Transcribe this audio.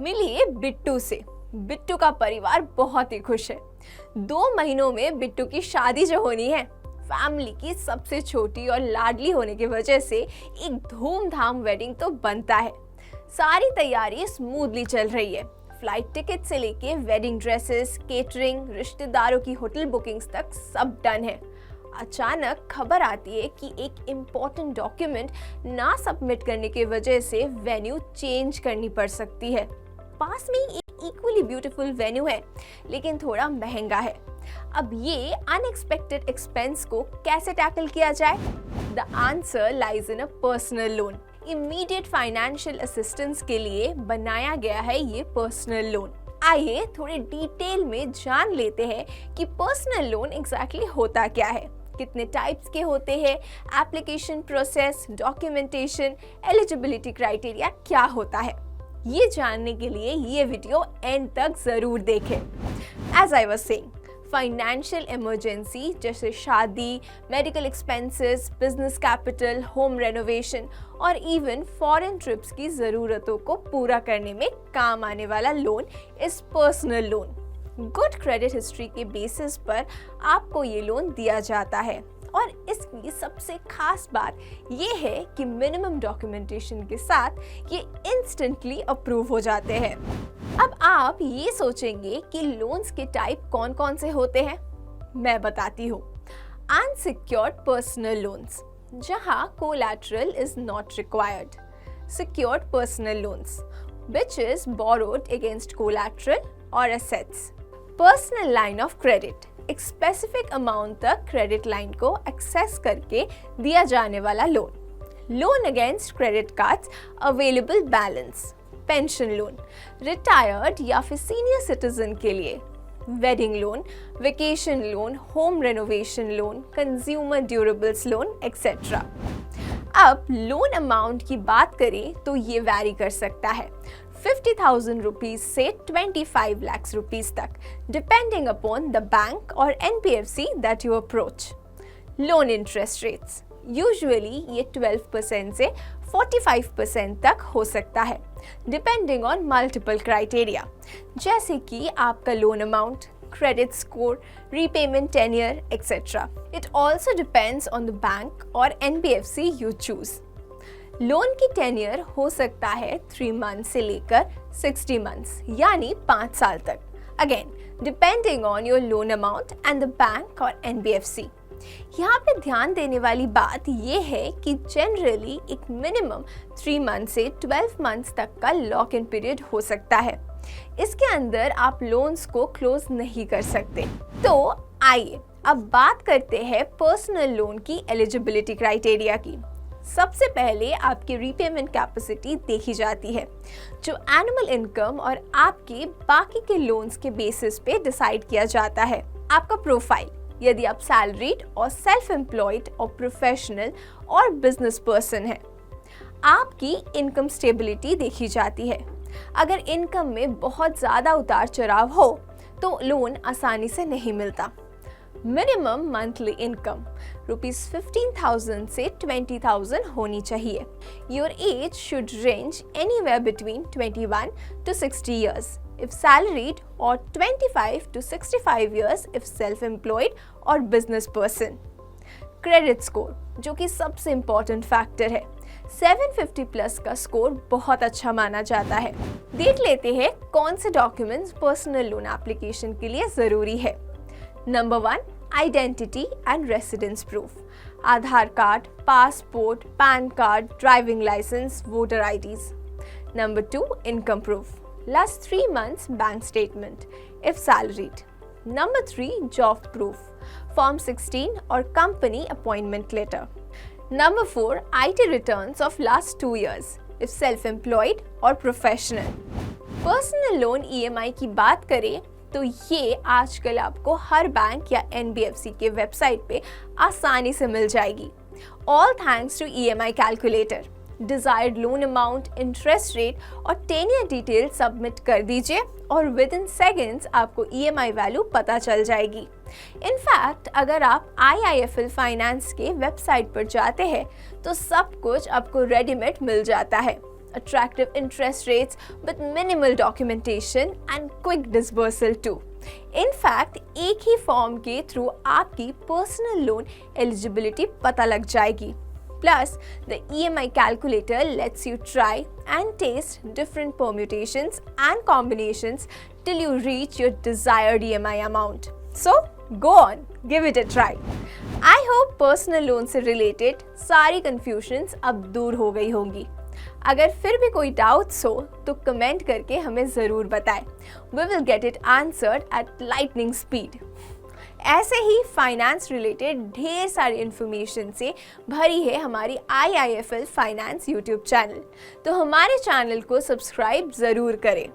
मिलिए बिट्टू से। बिट्टू का परिवार बहुत ही खुश है। 2 महीनों में बिट्टू की शादी जो होनी है, फैमिली की सबसे छोटी और लाडली होने की वजह से एक धूमधाम वेडिंग तो बनता है। सारी तैयारी स्मूथली चल रही है। फ्लाइट टिकट से लेके वेडिंग ड्रेसेस, केटरिंग, रिश्तेदारों की होटल बुकिंग्स तक सब डन है। अचानक खबर आती है कि एक इम्पोर्टेंट डॉक्यूमेंट ना सबमिट करने की वजह से वेन्यू चेंज करनी पड़ सकती है। पास में ही एक इक्वली ब्यूटीफुल वेन्यू है, लेकिन थोड़ा महंगा है। अब ये अनएक्सपेक्टेड एक्सपेंस को कैसे टैकल किया जाए? The answer lies in a personal loan. Immediate financial assistance के लिए बनाया गया है ये पर्सनल लोन। आइए थोड़े डिटेल में जान लेते हैं कि पर्सनल लोन एग्जैक्टली होता क्या है, कितने टाइप्स के होते हैं, application process, documentation, eligibility criteria क्या होता है। ये जानने के लिए ये वीडियो एंड तक जरूर देखें। As I was saying, financial emergency जैसे शादी, medical expenses, business capital, home renovation और इवन फॉरेन ट्रिप्स की ज़रूरतों को पूरा करने में काम आने वाला लोन इस personal loan. Good credit history के बेसिस पर आपको ये लोन दिया जाता है और इसकी सबसे खास बात ये है कि मिनिमम डॉक्यूमेंटेशन के साथ ये इंस्टेंटली अप्रूव हो जाते हैं। अब आप ये सोचेंगे कि लोन्स के टाइप कौन कौन से होते हैं। मैं बताती हूँ। अनसिक्योर्ड पर्सनल लोन्स, जहाँ collateral is not required. Secured personal loans, which is borrowed against collateral or assets. Personal line of credit, एक स्पेसिफिक अमाउंट तक क्रेडिट लाइन को एक्सेस करके दिया जाने वाला loan. Loan against credit cards, available balance. Pension loan, retired या फिर senior citizen के लिए। Wedding loan, vacation loan, home renovation loan, consumer durables loan etcetera. अब लोन अमाउंट की बात करें तो ये वैरी कर सकता है 50,000 रुपीज से 25 lakhs रुपीज तक, डिपेंडिंग अपॉन द बैंक और NBFC that you approach. Loan interest rates, usually ये 12% से 45% तक हो सकता है, डिपेंडिंग ऑन मल्टीपल क्राइटेरिया, जैसे कि आपका loan amount, credit score, repayment tenure, etc. It also depends on the bank or NBFC you choose. Loan की टेन्योर हो सकता है 3 months से लेकर 60 months, यानी 5 साल तक। Again depending on your loan amount and the bank और NBFC। यहाँ पे ध्यान देने वाली बात ये है कि जनरली एक मिनिमम 3 months से 12 months तक का लॉक इन पीरियड हो सकता है। इसके अंदर आप लोन्स को क्लोज नहीं कर सकते। तो आइए अब बात करते हैं पर्सनल लोन की एलिजिबिलिटी क्राइटेरिया की। सबसे पहले आपकी रीपेमेंट कैपेसिटी देखी जाती है, जो एनुअल इनकम और आपके बाकी के लोन्स के बेसिस पे डिसाइड किया जाता है। आपका प्रोफाइल, यदि आप सैलरीड और सेल्फ एम्प्लॉयड और प्रोफेशनल और बिजनेस पर्सन है। आपकी इनकम स्टेबिलिटी देखी जाती है। अगर इनकम में बहुत ज़्यादा उतार चढ़ाव हो तो लोन आसानी से नहीं मिलता। मिनिमम मंथली इनकम ₹15,000 से 20,000 होनी चाहिए। Your age should range anywhere between 21 to 60 years if salaried और 25 to 65 years if self-employed और business person। क्रेडिट स्कोर, जो कि सबसे इम्पोर्टेंट फैक्टर है, 750 प्लस का स्कोर बहुत अच्छा माना जाता है। देख लेते हैं कौन से डॉक्यूमेंट्स पर्सनल लोन एप्लीकेशन के लिए ज़रूरी है। Number 1, identity and residence proof. Aadhaar card, passport, PAN card, driving licence, voter IDs. Number 2, income proof. Last 3 months bank statement if salaried. Number 3, job proof, form 16 और company appointment letter. Number 4, IT returns of last 2 years if self employed और professional. Personal loan EMI की बात करें तो ये आजकल आपको हर बैंक या NBFC के वेबसाइट पे आसानी से मिल जाएगी। All thanks to EMI calculator. Desired loan amount, interest rate और टेन्योर डिटेल सबमिट कर दीजिए और विद इन सेकेंड्स आपको EMI वैल्यू पता चल जाएगी। इनफैक्ट अगर आप IIFL फाइनेंस के वेबसाइट पर जाते हैं तो सब कुछ आपको रेडीमेड मिल जाता है। attractive interest rates with minimal documentation and quick disbursal too. In fact, एक ही फॉर्म के थ्रू आपकी पर्सनल लोन एलिजिबिलिटी पता लग जाएगी. Plus, the EMI calculator lets you try and taste different permutations and combinations till you reach your desired EMI amount. So, go on, give it a try. I hope personal loan से related सारी confusions अब दूर हो गई होंगी. अगर फिर भी कोई डाउट्स हो तो कमेंट करके हमें ज़रूर बताएं. We will get it answered at lightning speed. ऐसे ही फाइनेंस रिलेटेड ढेर सारी इन्फॉर्मेशन से भरी है हमारी IIFL फाइनेंस यूट्यूब चैनल. तो हमारे चैनल को सब्सक्राइब ज़रूर करें.